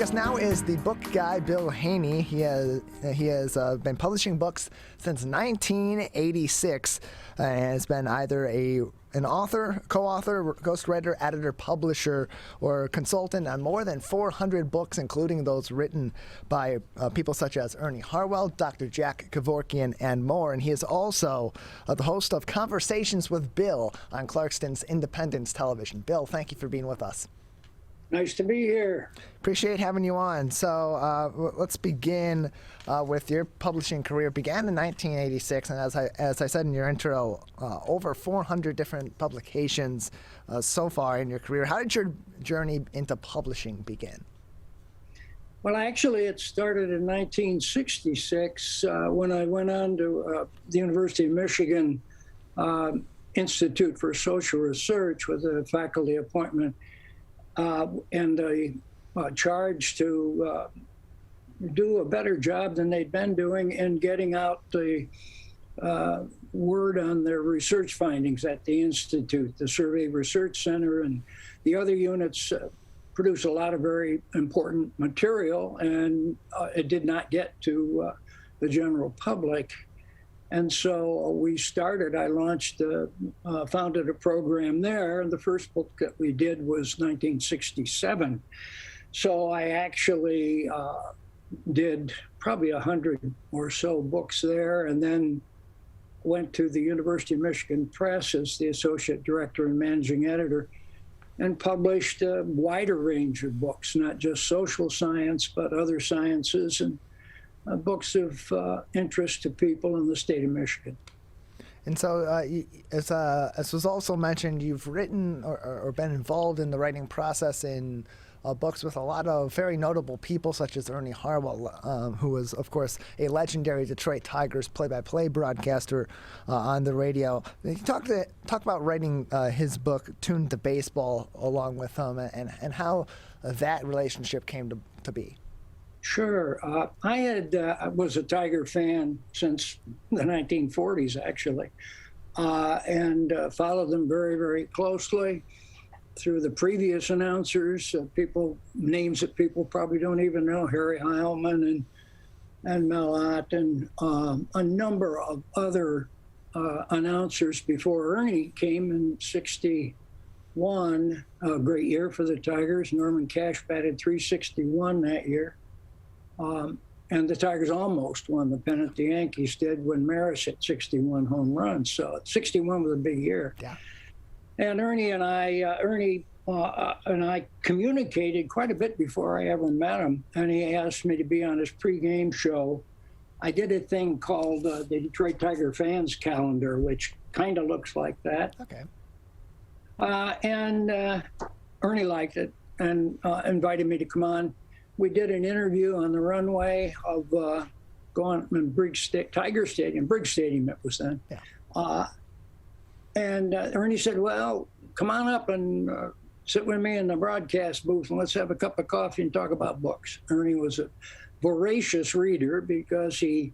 us now is the book guy, Bill Haney. He has been publishing books since 1986 and has been either an author, co-author, ghostwriter, editor, publisher, or consultant on more than 400 books, including those written by people such as Ernie Harwell, Dr. Jack Kevorkian, and more. And he is also the host of Conversations with Bill on Clarkston's Independence Television. Bill, thank you for being with us. Nice to be here. Appreciate having you on. So let's begin with your publishing career. Began in 1986, and as I said in your intro, over 400 different publications so far in your career. How did your journey into publishing begin? Well, actually, it started in 1966 when I went on to the University of Michigan Institute for Social Research with a faculty appointment. And a charge to do a better job than they'd been doing in getting out the word on their research findings at the Institute. The Survey Research Center and the other units produce a lot of very important material, and it did not get to the general public. And so I launched, founded a program there, and the first book that we did was 1967. So I actually did probably 100 or so books there, and then went to the University of Michigan Press as the associate director and managing editor, and published a wider range of books, not just social science, but other sciences, and books of interest to people in the state of Michigan. And so, as was also mentioned, you've written or been involved in the writing process in books with a lot of very notable people, such as Ernie Harwell, who was, of course, a legendary Detroit Tigers play-by-play broadcaster on the radio. You talk about writing his book, Tuned to Baseball, along with him, and how that relationship came to be. Sure. I was a Tiger fan since the 1940s, actually, and followed them very, very closely through the previous announcers, names that people probably don't even know, Harry Heilman and Mel Ott, and a number of other announcers before Ernie came in '61. A great year for the Tigers. Norman Cash batted .361 that year. And the Tigers almost won the pennant. The Yankees did when Maris hit 61 home runs. So 61 was a big year. Yeah. And Ernie and I communicated quite a bit before I ever met him. And he asked me to be on his pregame show. I did a thing called the Detroit Tiger Fans Calendar, which kind of looks like that. Okay. And Ernie liked it and invited me to come on. We did an interview on the runway of going in Tiger Stadium, Briggs Stadium it was then. Yeah. And Ernie said, well, come on up and sit with me in the broadcast booth and let's have a cup of coffee and talk about books. Ernie was a voracious reader because he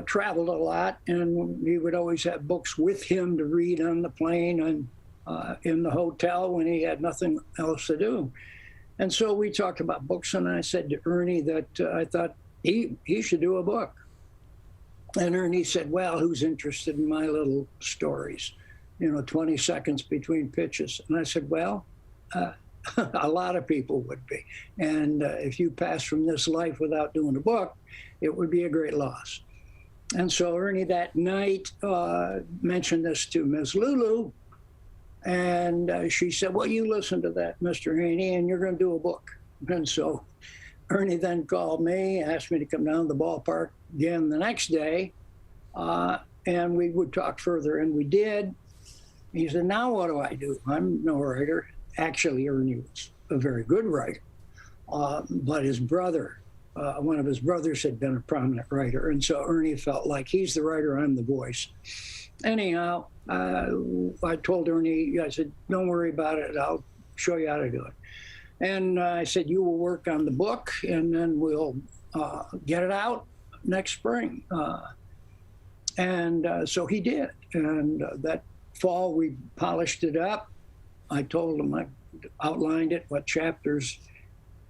traveled a lot, and he would always have books with him to read on the plane and in the hotel when he had nothing else to do. And so we talked about books, and I said to Ernie that I thought he should do a book. And Ernie said, well, who's interested in my little stories? 20 seconds between pitches. And I said, well, a lot of people would be. And if you pass from this life without doing a book, it would be a great loss. And so Ernie that night mentioned this to Ms. Lulu. And she said, well, you listen to that, Mr. Haney, and you're going to do a book. And so Ernie then called me, asked me to come down to the ballpark again the next day, and we would talk further, and we did. He said, now what do I do? I'm no writer. Actually, Ernie was a very good writer, but his brother, one of his brothers had been a prominent writer, and so Ernie felt like he's the writer, I'm the voice. Anyhow, I told Ernie, I said, don't worry about it. I'll show you how to do it. And I said, you will work on the book, and then we'll get it out next spring. So he did. And that fall, we polished it up. I told him, I outlined it, what chapters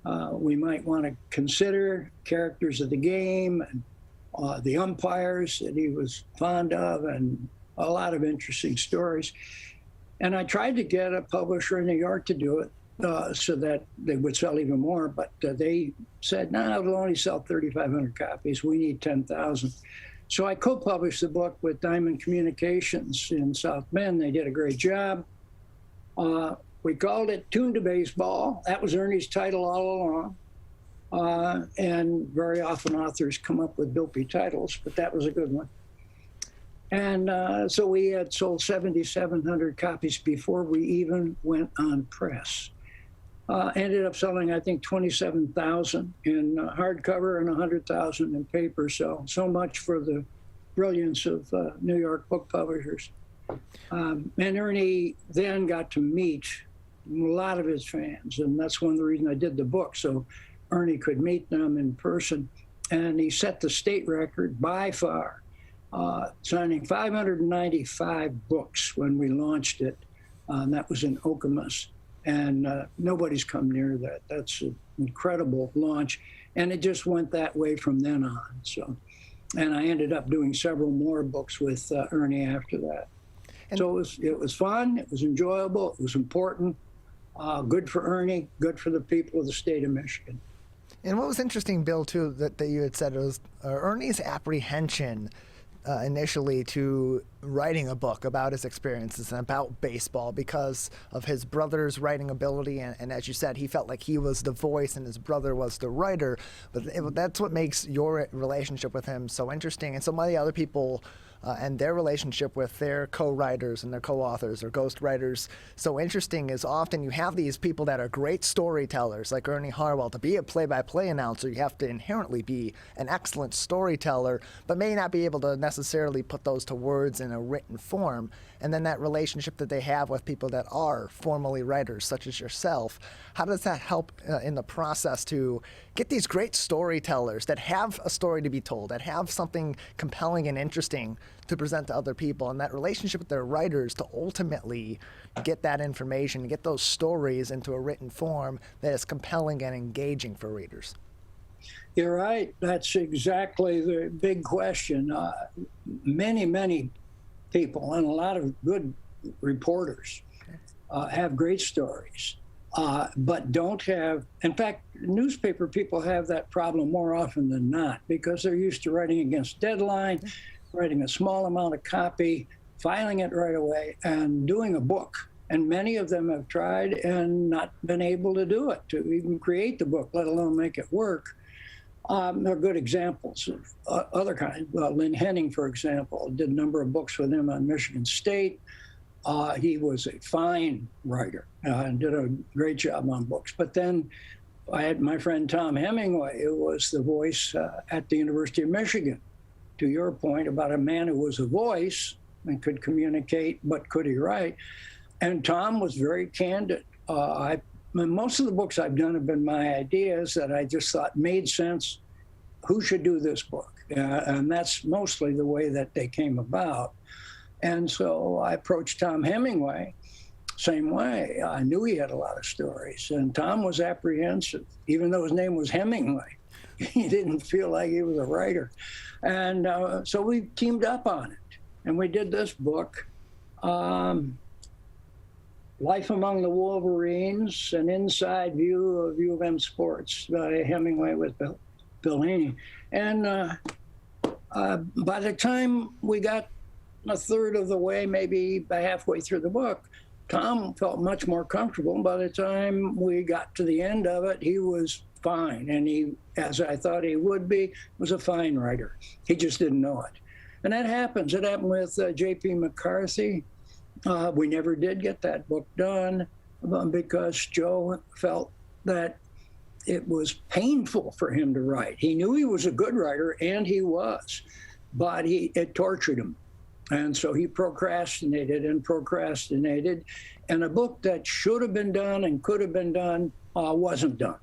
we might want to consider characters of the game, and the umpires that he was fond of, and a lot of interesting stories. And I tried to get a publisher in New York to do it so that they would sell even more, but they said, no, it'll only sell 3,500 copies. We need 10,000. So I co-published the book with Diamond Communications in South Bend. They did a great job. We called it Tune to Baseball. That was Ernie's title all along. And very often authors come up with dopey titles, but that was a good one. And so we had sold 7,700 copies before we even went on press. Ended up selling, I think, 27,000 in hardcover and 100,000 in paper. So much for the brilliance of New York book publishers. And Ernie then got to meet a lot of his fans, and that's one of the reasons I did the book, so Ernie could meet them in person. And he set the state record by far, signing 595 books when we launched it. And that was in Okemos. And nobody's come near that. That's an incredible launch. And it just went that way from then on. So, and I ended up doing several more books with Ernie after that. And so it was fun, it was enjoyable, it was important, good for Ernie, good for the people of the state of Michigan. And what was interesting, Bill, too, that you had said was Ernie's apprehension initially to writing a book about his experiences and about baseball because of his brother's writing ability. And as you said, he felt like he was the voice and his brother was the writer. But that's what makes your relationship with him so interesting. And so many other people and their relationship with their co-writers and their co-authors or ghostwriters so interesting is often you have these people that are great storytellers like Ernie Harwell. To be a play-by-play announcer, you have to inherently be an excellent storyteller, but may not be able to necessarily put those to words in a written form. And then that relationship that they have with people that are formally writers, such as yourself, how does that help in the process to get these great storytellers that have a story to be told, that have something compelling and interesting to present to other people, and that relationship with their writers to ultimately get that information, get those stories into a written form that is compelling and engaging for readers? You're right. That's exactly the big question. Many people and a lot of good reporters have great stories, but don't have, in fact, newspaper people have that problem more often than not because they're used to writing against deadline, writing a small amount of copy, filing it right away, and doing a book. And many of them have tried and not been able to do it, to even create the book, let alone make it work. They're good examples of other kinds. Lynn Henning, for example, did a number of books with him on Michigan State. He was a fine writer and did a great job on books. But then I had my friend Tom Hemingway, who was the voice at the University of Michigan. To your point about a man who was a voice and could communicate, but could he write? And Tom was very candid. Most of the books I've done have been my ideas that I just thought made sense. Who should do this book? And that's mostly the way that they came about. And so I approached Tom Hemingway, same way. I knew he had a lot of stories. And Tom was apprehensive, even though his name was Hemingway. He didn't feel like he was a writer. And so we teamed up on it. And we did this book. Life Among the Wolverines, an inside view of U of M sports by Hemingway with Bill Haney. And by the time we got a third of the way, maybe by halfway through the book, Tom felt much more comfortable. By the time we got to the end of it, he was fine. And he, as I thought he would be, was a fine writer. He just didn't know it. And that happens. It happened with J.P. McCarthy. We never did get that book done because Joe felt that it was painful for him to write. He knew he was a good writer, and he was, but it tortured him. And so he procrastinated, and a book that should have been done and could have been done wasn't done.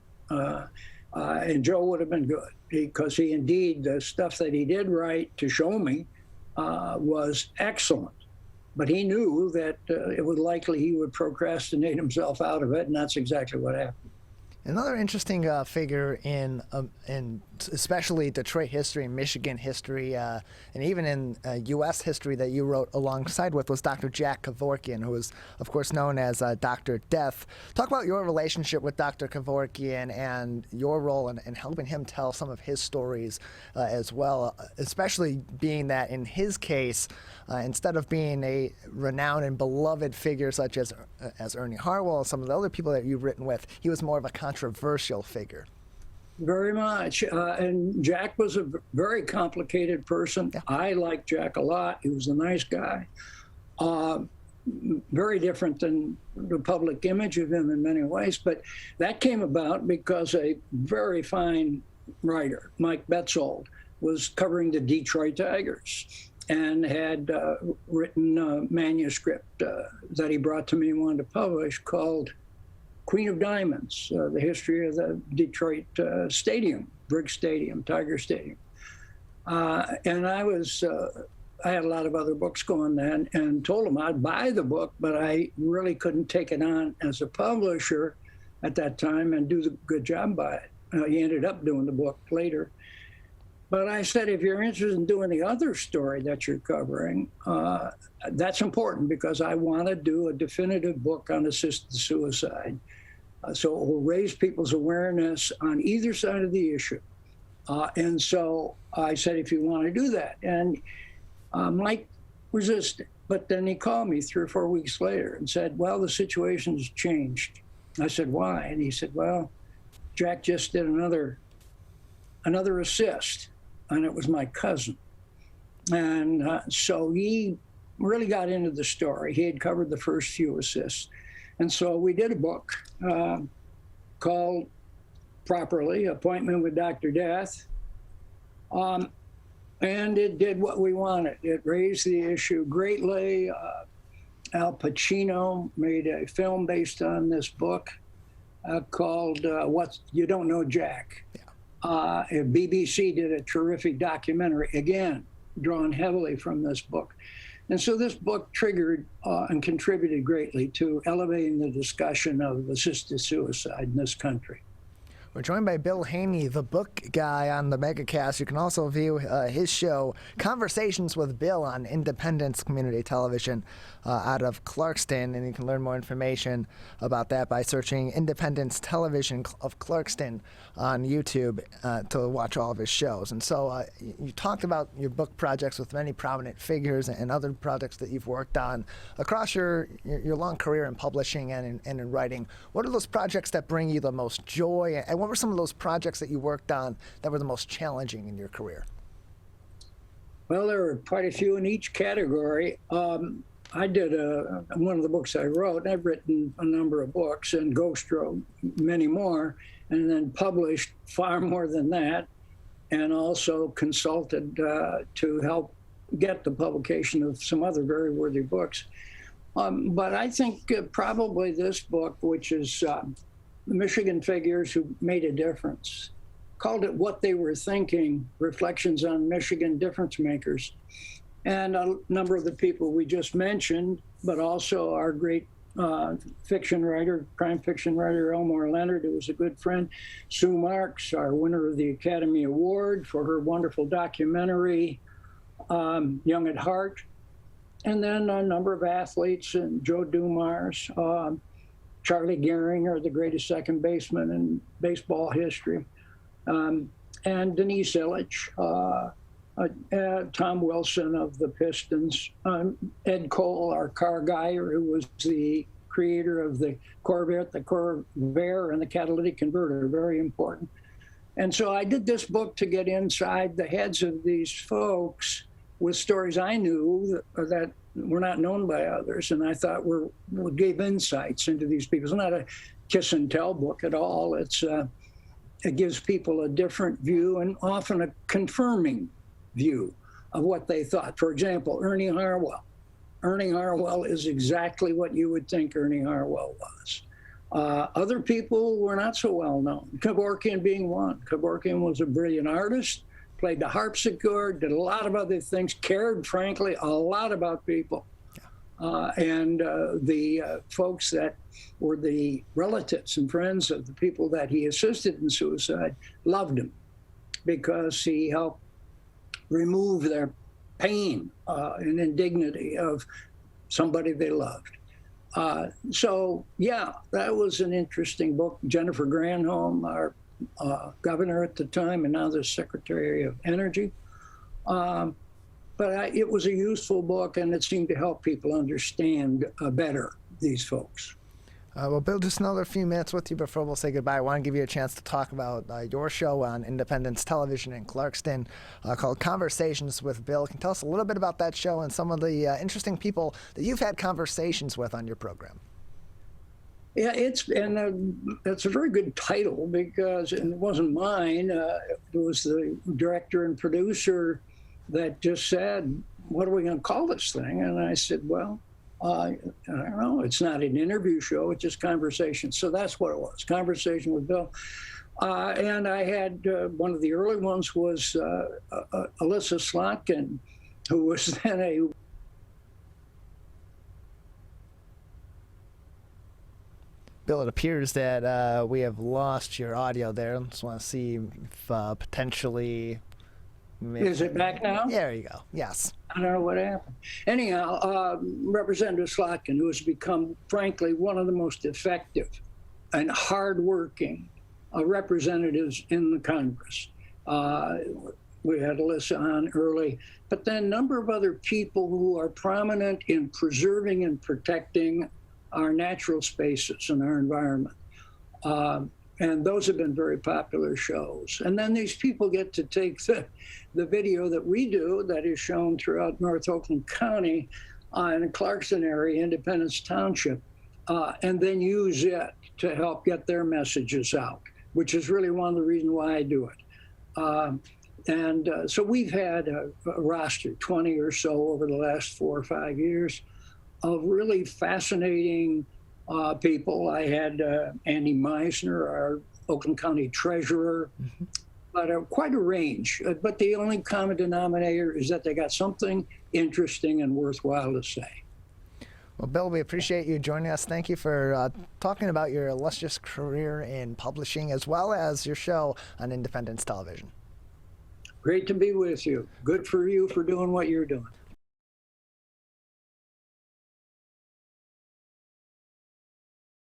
And Joe would have been good because he indeed, the stuff that he did write to show me was excellent. But he knew that it was likely he would procrastinate himself out of it, and that's exactly what happened. Another interesting figure in especially Detroit history and Michigan history, and even in U.S. history that you wrote alongside with was Dr. Jack Kevorkian, who is, of course, known as Dr. Death. Talk about your relationship with Dr. Kevorkian and your role in helping him tell some of his stories as well, especially being that in his case, instead of being a renowned and beloved figure such as Ernie Harwell and some of the other people that you've written with, he was more of a controversial figure. Very much. And Jack was a very complicated person. Yeah. I liked Jack a lot. He was a nice guy. Very different than the public image of him in many ways. But that came about because a very fine writer, Mike Betzold, was covering the Detroit Tigers and had written a manuscript that he brought to me and wanted to publish called Queen of Diamonds, the history of the Detroit Stadium, Briggs Stadium, Tiger Stadium. And I had a lot of other books going then and told him I'd buy the book, but I really couldn't take it on as a publisher at that time and do the good job by it. He ended up doing the book later. But I said, if you're interested in doing the other story that you're covering, that's important because I want to do a definitive book on assisted suicide. So it will raise people's awareness on either side of the issue. And so I said, if you want to do that. And Mike resisted. But then he called me 3 or 4 weeks later and said, well, the situation's changed. I said, why? And he said, well, Jack just did another assist. And it was my cousin. And so he really got into the story. He had covered the first few assists. And so we did a book called properly Appointment with Dr. Death. And it did what we wanted. It raised the issue greatly. Al Pacino made a film based on this book called What You Don't Know, Jack. Yeah. BBC did a terrific documentary, again, drawn heavily from this book. And so this book triggered and contributed greatly to elevating the discussion of assisted suicide in this country. We're joined by Bill Haney, the book guy on the MegaCast. You can also view his show, Conversations with Bill, on Independence Community Television out of Clarkston, and you can learn more information about that by searching Independence Television of Clarkston on YouTube to watch all of his shows. And so you talked about your book projects with many prominent figures and other projects that you've worked on across your long career in publishing and in writing. What are those projects that bring you the most joy, and what were some of those projects that you worked on that were the most challenging in your career? Well, there were quite a few in each category. I did one of the books I wrote, and I've written a number of books, and Ghost wrote many more, and then published far more than that, and also consulted to help get the publication of some other very worthy books. But I think probably this book, which is the Michigan Figures Who Made a Difference, called it What They Were Thinking, Reflections on Michigan Difference Makers. And a number of the people we just mentioned, but also our great fiction writer, crime fiction writer, Elmore Leonard, who was a good friend, Sue Marks, our winner of the Academy Award for her wonderful documentary, Young at Heart, and then a number of athletes, and Joe Dumars, Charlie Gehringer, the greatest second baseman in baseball history, and Denise Illich, Tom Wilson of the Pistons, Ed Cole, our car guy, who was the creator of the Corvette, the Corvair, and the catalytic converter, very important. And so I did this book to get inside the heads of these folks with stories I knew that were not known by others, and I thought gave insights into these people. It's not a kiss and tell book at all. It gives people a different view and often a confirming view of what they thought. For example, Ernie Harwell. Ernie Harwell is exactly what you would think Ernie Harwell was. Other people were not so well known, Kevorkian being one. Kevorkian was a brilliant artist, played the harpsichord, did a lot of other things, cared, frankly, a lot about people. and the folks that were the relatives and friends of the people that he assisted in suicide loved him because he helped remove their pain and indignity of somebody they loved. So, yeah, that was an interesting book. Jennifer Granholm, our governor at the time, and now the Secretary of Energy. But it was a useful book, and it seemed to help people understand better these folks. Well, Bill, just another few minutes with you before we'll say goodbye. I want to give you a chance to talk about your show on Independence Television in Clarkston called Conversations with Bill. Can you tell us a little bit about that show and some of the interesting people that you've had conversations with on your program? Yeah, it's a very good title because it wasn't mine. It was the director and producer that just said, "What are we going to call this thing?" And I said, "Well, I don't know. It's not an interview show. It's just conversation." So that's what it was, Conversation with Bill. And I had one of the early ones was Alyssa Slotkin, who was then a Bill, it appears that we have lost your audio there. I just want to see if potentially... Is it back now? There you go. Yes. I don't know what happened. Anyhow, Representative Slotkin, who has become, frankly, one of the most effective and hardworking representatives in the Congress. We had Alyssa on early, but then a number of other people who are prominent in preserving and protecting our natural spaces and our environment. And those have been very popular shows. And then these people get to take the video that we do that is shown throughout North Oakland County in the Clarkston area, Independence Township, and then use it to help get their messages out, which is really one of the reasons why I do it. So we've had a roster, 20 or so over the last 4 or 5 years, of really fascinating people. I had Andy Meisner, our Oakland County treasurer, but quite a range. But the only common denominator is that they got something interesting and worthwhile to say. Well, Bill, we appreciate you joining us. Thank you for talking about your illustrious career in publishing as well as your show on Independence Television. Great to be with you. Good for you for doing what you're doing.